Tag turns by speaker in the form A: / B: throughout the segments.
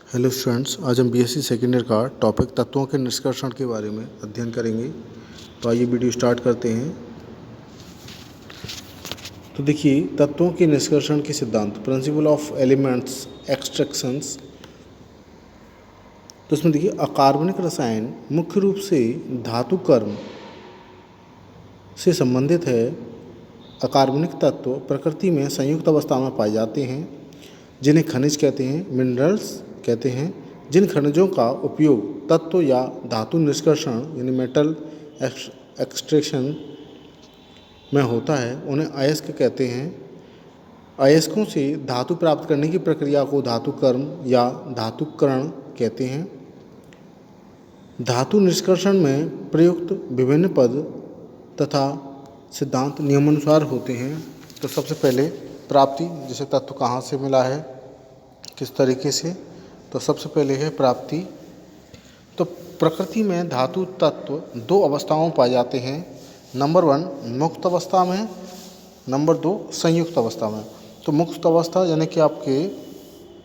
A: Hello students, आज हम BSc second year का टॉपिक तत्वों के निष्कर्षण के बारे में अध्ययन करेंगे। तो आइए वीडियो स्टार्ट करते हैं। तो देखिए, तत्वों के निष्कर्षण के सिद्धांत, प्रिंसिपल ऑफ एलिमेंट्स एक्सट्रैक्शंस। तो इसमें देखिए, अकार्बनिक रसायन मुख्य रूप से धातु कर्म से संबंधित है। अकार्बनिक तत्व प्रकृति में संयुक्त अवस्था में पाए जाते हैं, जिन्हें खनिज कहते हैं, मिनरल्स कहते हैं। जिन खनिजों का उपयोग तत्व या धातु निष्कर्षण यानी मेटल एक्सट्रैक्शन में होता है, उन्हें अयस्क कहते हैं। अयस्कों से धातु प्राप्त करने की प्रक्रिया को धातु कर्म या धातुकरण कहते हैं। धातु निष्कर्षण में प्रयुक्त विभिन्न पद तथा सिद्धांत नियमानुसार होते हैं। तो सबसे पहले प्राप्ति, जैसे तत्व कहाँ से मिला है, किस तरीके से। तो सबसे पहले है प्राप्ति। तो प्रकृति में धातु तत्व दो अवस्थाओं में पाए जाते हैं। नंबर 1 मुक्त अवस्था में, नंबर 2 संयुक्त अवस्था में। तो मुक्त अवस्था यानी कि आपके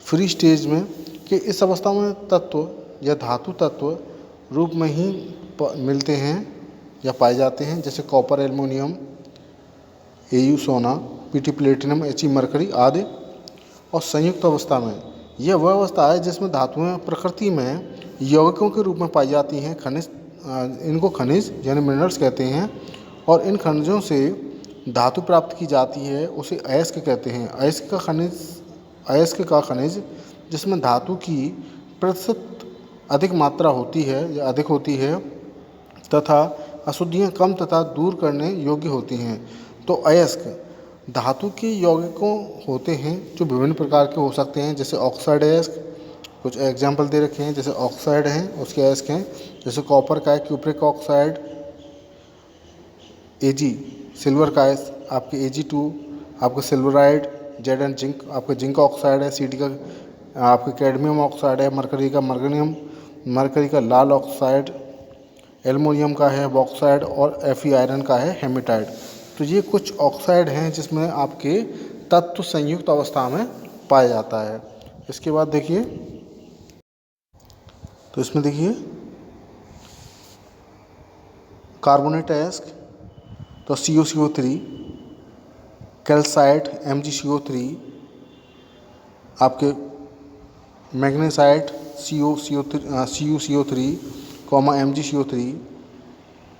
A: फ्री स्टेज में, कि इस अवस्था में तत्व या धातु तत्व रूप में ही मिलते हैं या पाए जाते हैं, जैसे कॉपर, एल्युमिनियम, एयू सोना, पीटी प्लेटिनम, एची मरकरी आदि। और संयुक्त अवस्था में यह वह अवस्था है जिसमें धातुएं प्रकृति में यौगिकों के रूप में पाई जाती हैं। खनिज, इनको खनिज यानी मिनरल्स कहते हैं। और इन खनिजों से धातु प्राप्त की जाती है, उसे अयस्क कहते हैं। अयस्क का खनिज जिसमें धातु की प्रतिशत अधिक मात्रा होती है या अधिक होती है तथा अशुद्धियाँ कम तथा दूर करने योग्य होती हैं। तो अयस्क धातु के यौगिकों होते हैं जो विभिन्न प्रकार के हो सकते हैं, जैसे ऑक्साइड अयस्क। कुछ एग्जाम्पल दे रखे हैं, जैसे ऑक्साइड हैं उसके अयस्क हैं, जैसे कॉपर का है क्यूप्रिक ऑक्साइड, एजी सिल्वर का है आपके Ag2, आपके सिल्वराइड, जेड एंड जिंक आपके जिंक ऑक्साइड है, सीडी का आपके कैडमियम ऑक्साइड है, मरकरी का लाल ऑक्साइड, एल्युमिनियम का है बॉक्साइड और Fe आयरन का है हेमेटाइड। तो ये कुछ ऑक्साइड हैं जिसमें आपके तत्व संयुक्त अवस्था में पाया जाता है। इसके बाद देखिए, तो इसमें देखिए कार्बोनेट अयस्क, तो CuCO3, कैल्साइट MgCO3, आपके magnesite CuCO3, MgCO3,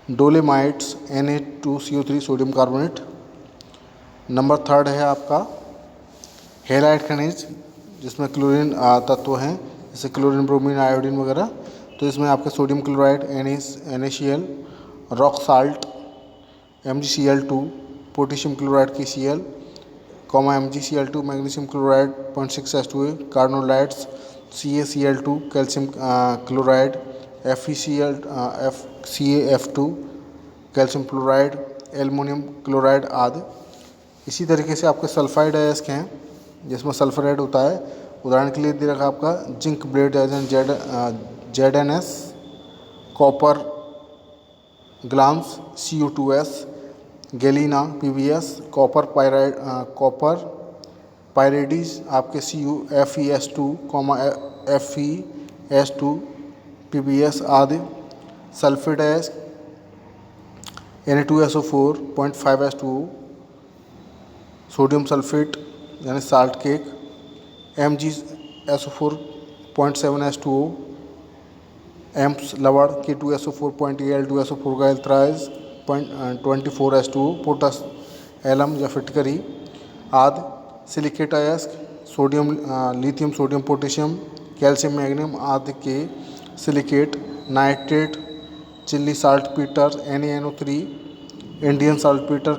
A: डोलेमाइट्स Na2CO3 sodium carbonate. Number 3 है आपका हैलाइड खनिज, जिसमें क्लोरीन तत्व हैं, जैसे क्लोरीन, ब्रोमीन, आयोडीन वगैरह। तो इसमें आपका sodium chloride NaCl, rock salt MgCl2, potassium chloride KCl, MgCl2, magnesium chloride 0.6H2A, कार्बोलाइट्स CaCl2, calcium chloride CaF2, calcium chloride, aluminium chloride आदि। इसी तरीके से आपके सल्फाइड अयस्क हैं, जिसमें सल्फराइड होता है। उदाहरण के लिए दे रखा आपका zinc blende ZnS, copper glance Cu2S, galena PbS, copper pyrites आपके FeS2, FeS2 PbS आदि। सल्फेट अयस्क Na2SO4 0.5H2O, सोडियम सल्फेट यानी साल्ट केक MgSO4 0.7H2O, एम्प्स लवड़ K2SO4 0.8Al2SO4 का एल्थराइज 0.24H2O, पोटस एलम या फिटकरी आदि। सिलिकेट अयस्क sodium, lithium, sodium, potassium, calcium, magnesium आदि के silicate. Nitrate chilli salt Peter NaNO3, Indian salt Peter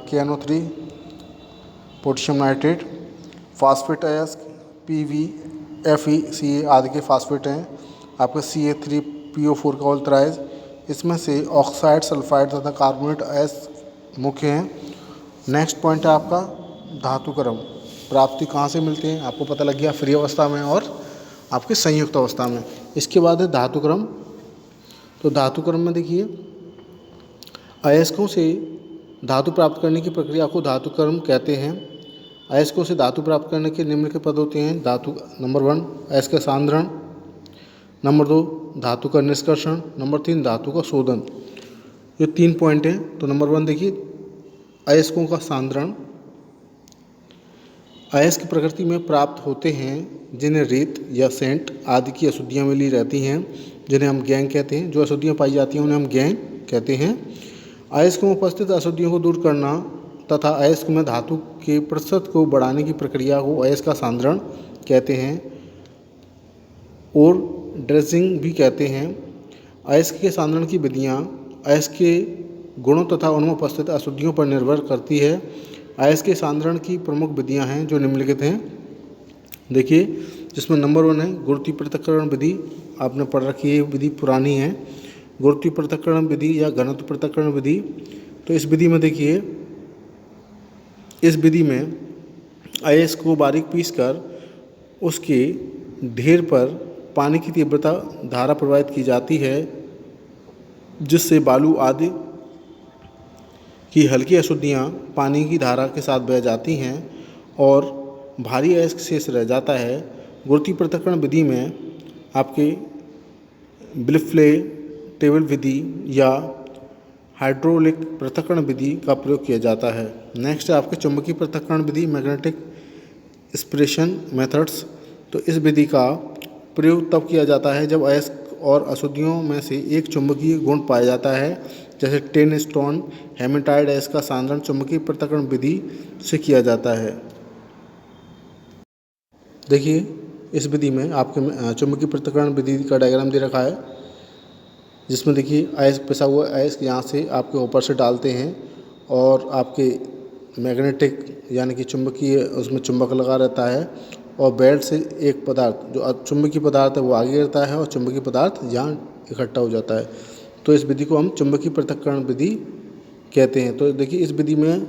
A: KNO3, potassium nitrate. Phosphate अयस्क PV, Fe, Ca आदि के फास्फेट हैं। आपके Ca3PO4 का एल्थराइज। इसमें से ऑक्साइड, सल्फाइड तथा कार्बोनेट अयस्क मुख्य हैं। नेक्स्ट पॉइंट है आपका धातुक्रम। प्राप्ति कहाँ से मिलते हैं, आपको पता लग गया, फ्री अवस्था में और आपके संयुक्त अवस्था में। इसके बाद है धातुक्रम। तो धातुक्रम में देखिए, अयस्कों से धातु प्राप्त करने की प्रक्रिया को धातुक्रम कहते हैं। अयस्कों से धातु प्राप्त करने के निम्न के पद होते हैं। धातु नंबर 1 अयस्क का सांद्रण, नंबर 2 धातु का निष्कर्षण, नंबर 3 धातु का शोधन। ये 3 पॉइंट हैं। तो नंबर 1 देखिए अयस्कों का सांद्रण। अयस्क प्रकृति में प्राप्त होते हैं जिन्हें रेत या सेंट आदि की अशुद्धियाँ मिली रहती हैं, जिन्हें हम गैंग कहते हैं। जो अशुद्धियाँ पाई जाती हैं उन्हें हम गैंग कहते हैं। अयस्क में उपस्थित अशुद्धियों को दूर करना तथा अयस्क में धातु के प्रतिशत को बढ़ाने की प्रक्रिया को अयस्क का सांद्रण कहते हैं और ड्रेसिंग भी कहते हैं। अयस्क के सांद्रण की विधियाँ अयस्क के गुणों तथा उनमें उपस्थित अशुद्धियों पर निर्भर करती है। अयस्क के सांद्रण की प्रमुख विधियाँ हैं जो निम्नलिखित हैं। देखिए जिसमें नंबर 1 है गुरुत्वीय पृथक्करण विधि। आपने पढ़ रखी है, ये विधि पुरानी है। गुरुत्वीय पृथक्करण विधि या घनत्व पृथक्करण विधि। तो इस विधि में देखिए, इस विधि में अयस्क को बारीक पीसकर उसके ढेर पर पानी की तीव्रता धारा प्रवाहित की जाती है, जिससे बालू आदि की हल्की अशुद्धियाँ पानी की धारा के साथ बह जाती हैं और भारी अयस्क शेष रह जाता है। गुरुत्वीय पृथक्करण विधि में आपके बिलफ्ले टेबल विधि या हाइड्रोलिक पृथक्करण विधि का प्रयोग किया जाता है। नेक्स्ट है आपके चुंबकीय पृथक्करण विधि, मैग्नेटिक स्पिरेशन मेथड्स। तो इस विधि का प्रयोग तब किया जाता है जब अयस्क और अशुद्धियों में से एक चुंबकीय गुण पाया जाता है, जैसे टिन स्टोन हेमेटाइड अयस्क का सांद्रण चुंबकीय पृथक्करण विधि से किया जाता है। देखिए इस विधि में आपके चुंबकीय पृथक्करण विधि का डायग्राम दे रखा है, जिसमें देखिए अयस्क पिसा हुआ अयस्क यहाँ से आपके ऊपर से डालते हैं और आपके मैग्नेटिक यानी कि चुंबकीय उसमें चुंबक लगा रहता है और बेल्ट से एक पदार्थ जो चुंबकीय पदार्थ है वो आगे गिरता है और चुंबकीय पदार्थ यहाँ इकट्ठा हो जाता है। तो इस विधि को हम चुंबकीय पृथक्करण विधि कहते हैं। तो देखिए इस विधि में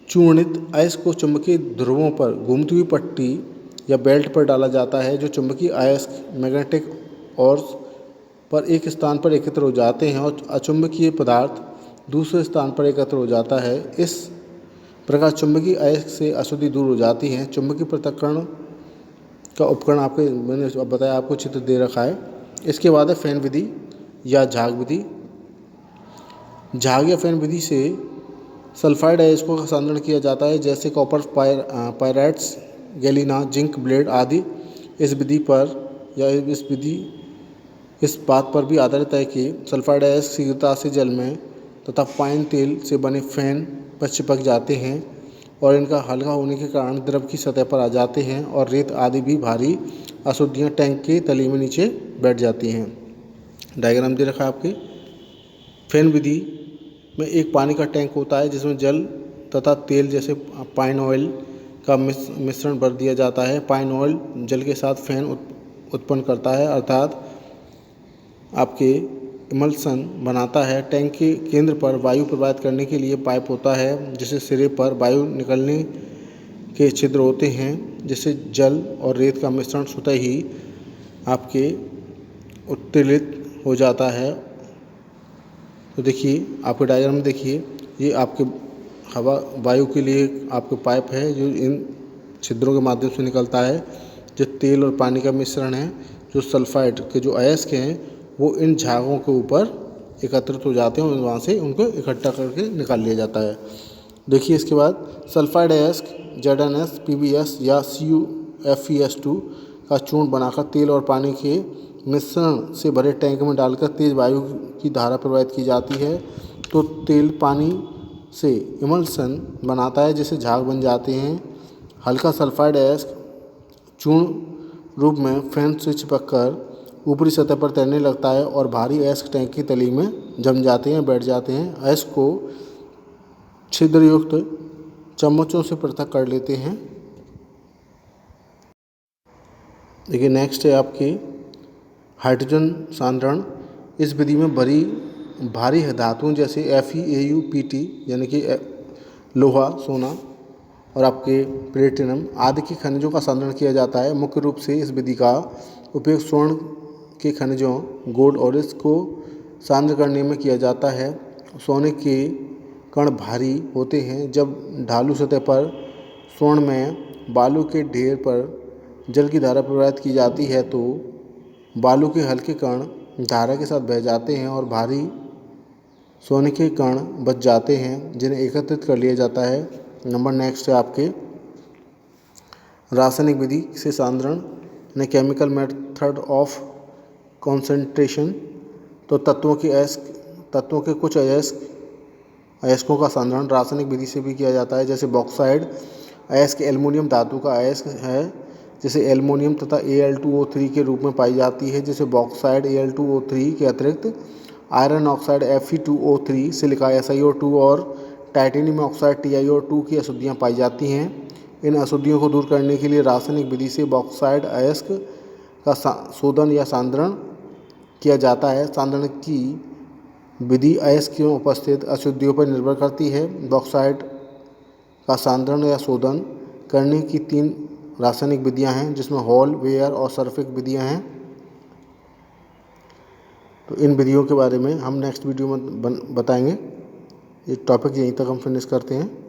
A: चूर्णित अयस्क को चुंबकीय ध्रुवों पर घूमती हुई पट्टी या बेल्ट पर डाला जाता है। जो चुंबकीय अयस्क मैग्नेटिक और पर एक स्थान पर एकत्र हो जाते हैं और अचुंबकीय पदार्थ दूसरे स्थान पर एकत्र हो जाता है। इस प्रकार चुंबकीय अयस्क से अशुद्धि दूर हो जाती है। चुंबकीय पृथक्करण का उपकरण आपके मैंने बताया, आपको चित्र दे रखा है। इसके बाद है फैन विधि या झाग विधि। झाग या फैन विधि से सल्फाइड अयस्कों का सांद्रण किया जाता है, जैसे copper pyrites, Galina, zinc blende आदि। इस विधि पर या इस विधि इस बात पर भी आधारित है कि सल्फाइड अयस्क शीघ्रता से जल में तथा पाइन तेल से बने फैन पर चिपक जाते हैं और इनका हल्का होने के कारण द्रव की सतह पर आ जाते हैं और रेत आदि भी भारी अशुद्धियाँ टैंक के तली में नीचे बैठ जाती हैं। डायग्राम दे रखा है आपके। फैन विधि में एक पानी का टैंक होता है जिसमें जल तथा तेल जैसे पाइन ऑयल का मिश्रण भर दिया जाता है। पाइन ऑयल जल के साथ फैन उत्पन्न करता है, अर्थात आपके इमल्सन बनाता है। टैंक के केंद्र पर वायु प्रवाहित करने के लिए पाइप होता है, जिससे सिरे पर वायु निकलने के छिद्र होते हैं, जिससे जल और रेत का मिश्रण स्वतः ही आपके उत्तोलित हो जाता है। तो देखिए आपके डायग्राम में देखिए, ये आपके हवा वायु के लिए आपके पाइप है जो इन छिद्रों के माध्यम से निकलता है। जो तेल और पानी का मिश्रण है, जो सल्फाइड के जो अयस्क हैं वो इन झागों के ऊपर एकत्रित हो जाते हैं और वहाँ से उनको इकट्ठा करके निकाल लिया जाता है। देखिए इसके बाद सल्फाइड अयस्क ZnS, PbS या CuFeS2 का चूर्ण बनाकर तेल और पानी के मिश्रण से भरे टैंक में डालकर तेज वायु की धारा प्रवाहित की जाती है। तो तेल पानी से इमल्सन बनाता है, जिससे झाग बन जाते हैं। हल्का सल्फाइड अयस्क चूर्ण रूप में फैन से चिपककर ऊपरी सतह पर तैरने लगता है और भारी अयस्क टैंक की तली में जम जाते हैं, बैठ जाते हैं। अयस्क को छिद्रयुक्त चम्मचों से पृथक कर लेते हैं। देखिए नेक्स्ट है आपकी हाइड्रोजन सांद्रण। इस विधि में भारी धातुओं जैसे FeAu, PT यानी कि लोहा, सोना और आपके प्लेटिनम आदि के खनिजों का सांद्रण किया जाता है। मुख्य रूप से इस विधि का उपयोग स्वर्ण के खनिजों गोल्ड और इसको सांद्र करने में किया जाता है। सोने के कण भारी होते हैं। जब ढालू सतह पर स्वर्ण में बालू के ढेर पर जल की धारा प्रवाहित की जाती है तो बालू के हल्के कण धारा के साथ बह जाते हैं और भारी सोने के कण बच जाते हैं जिन्हें एकत्रित कर लिया जाता है। नंबर नेक्स्ट है आपके रासायनिक विधि से सांद्रण ने केमिकल मेथड ऑफ कॉन्सेंट्रेशन। तो तत्वों के कुछ अयस्कों का सांद्रण रासायनिक विधि से भी किया जाता है, जैसे बॉक्साइड अयस्क एल्युमिनियम धातु का अयस्क है जिसे एल्युमिनियम तथा Al2O3 के रूप में पाई जाती है। जैसे बॉक्साइड Al2O3 के अतिरिक्त iron oxide Fe2O3, silica SiO2 और टाइटेनियम ऑक्साइड TiO2 की अशुद्धियाँ पाई जाती हैं। इन अशुद्धियों को दूर करने के लिए रासायनिक विधि से बॉक्साइड अयस्क का शोधन या सांद्रण किया जाता है। सांद्रण की विधि अयस्क की उपस्थित अशुद्धियों पर निर्भर करती है। बॉक्साइड का सांद्रण या शोधन करने की 3 रासायनिक विधियां हैं, जिसमें हॉल, वेयर और सर्फिक विधियां हैं। तो इन विधियों के बारे में हम नेक्स्ट वीडियो में बताएंगे। ये टॉपिक यहीं तक हम फिनिश करते हैं।